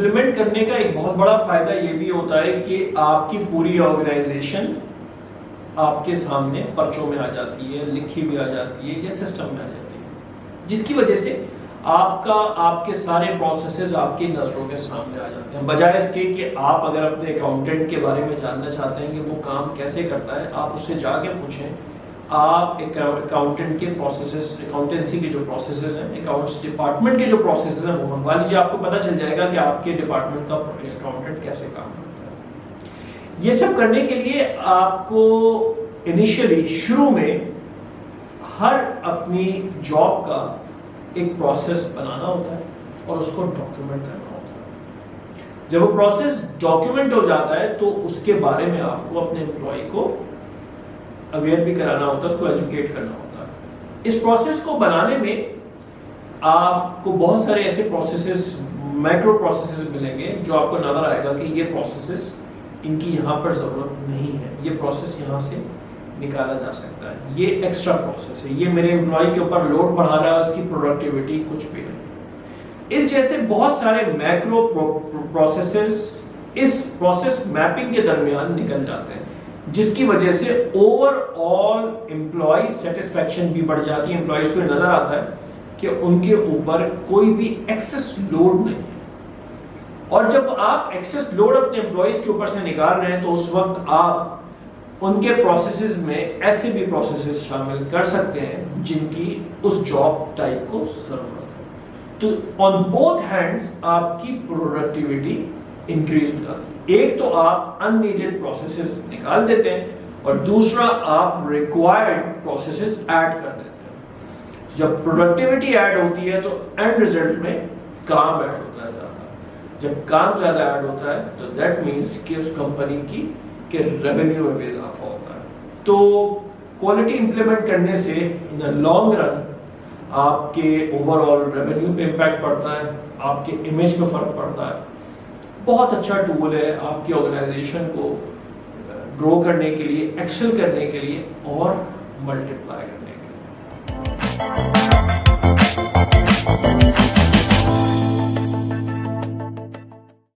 Implement کرنے کا ایک بہت بڑا فائدہ یہ بھی ہوتا ہے کہ آپ کی پوری آرگنائزیشن آپ کے سامنے پرچوں میں آ جاتی ہے، لکھی بھی آ جاتی ہے یا سسٹم میں آ جاتی ہے، جس کی وجہ سے آپ کے سارے پروسیسز آپ کی نظروں کے سامنے آ جاتے ہیں، بجائے اس کے کہ آپ اگر اپنے اکاؤنٹنٹ کے بارے میں جاننا چاہتے ہیں کہ وہ کام کیسے کرتا ہے، آپ اس سے جا کے پوچھیں۔ آپ اکاؤنٹنٹ کے پروسیسز، اکاؤنٹنسی کے جو پروسیسز ہیں، اکاؤنٹس ڈپارٹمنٹ کے جو پروسیسز ہیں وہ منگوا لیجیے، آپ کو پتہ چل جائے گا کہ آپ کے ڈپارٹمنٹ کا اکاؤنٹنٹ کیسے کام کرتا ہے۔ یہ سب کرنے کے لیے آپ کو انیشیلی شروع میں ہر اپنی جاب کا ایک پروسیس بنانا ہوتا ہے اور اس کو ڈاکیومنٹ کرنا ہوتا ہے۔ جب وہ پروسیس ڈاکیومنٹ ہو جاتا ہے تو اس کے بارے میں آپ کو اپنے امپلائی کو اویئر بھی کرانا ہوتا ہے، اس کو ایجوکیٹ کرنا ہوتا ہے۔ اس پروسیس کو بنانے میں آپ کو بہت سارے ایسے پروسیسز، مائکرو پروسیسز ملیں گے جو آپ کو نظر آئے گا کہ یہ پروسیسز ان کی یہاں پر ضرورت نہیں ہے، یہ پروسیس یہاں سے نکالا جا سکتا ہے، یہ ایکسٹرا پروسیس ہے، یہ میرے امپلائی کے اوپر لوڈ بڑھا رہا ہے، اس کی پروڈکٹیوٹی کچھ بھی نہیں۔ اس جیسے بہت سارے میکرو پروسیسز اس پروسیس میپنگ کے درمیان نکل جاتے ہیں، جس کی وجہ سے اوور آل امپلائی سیٹسفیکشن بھی بڑھ جاتی ہے۔ امپلائیز کو نظر آتا ہے کہ ان کے اوپر کوئی بھی ایکسس لوڈ نہیں ہے، اور جب آپ ایکسس لوڈ اپنے امپلائیز کے اوپر سے نکال رہے ہیں تو اس وقت آپ ان کے پروسیسز میں ایسے بھی پروسیسز شامل کر سکتے ہیں جن کی اس جاب ٹائپ کو ضرورت ہے، تو آن بوتھ ہینڈز آپ کی پروڈکٹیوٹی انکریز ہو جاتی ہے۔ ایک تو آپ ان نیڈڈ پروسیسز نکال دیتے ہیں اور دوسرا آپ ریکوائرڈ پروسیسز ایڈ کر دیتے ہیں۔ جب پروڈکٹیوٹی ایڈ ہوتی ہے تو اینڈ ریزلٹ میں کام ایڈ ہوتا ہے زیادہ، جب کام زیادہ ایڈ ہوتا ہے تو دیٹ مینس کہ اس کمپنی کی کہ ریونیو میں بھی اضافہ ہوتا ہے۔ تو کوالٹی امپلیمنٹ کرنے سے ان اے لانگ رن آپ کے اوور آل ریونیو پہ امپیکٹ پڑتا ہے، آپ کے امیج پہ فرق پڑتا ہے۔ بہت اچھا ٹول ہے آپ کی آرگنائزیشن کو گرو کرنے کے لیے، ایکسل کرنے کے لیے اور ملٹیپلائی کرنے کے لیے۔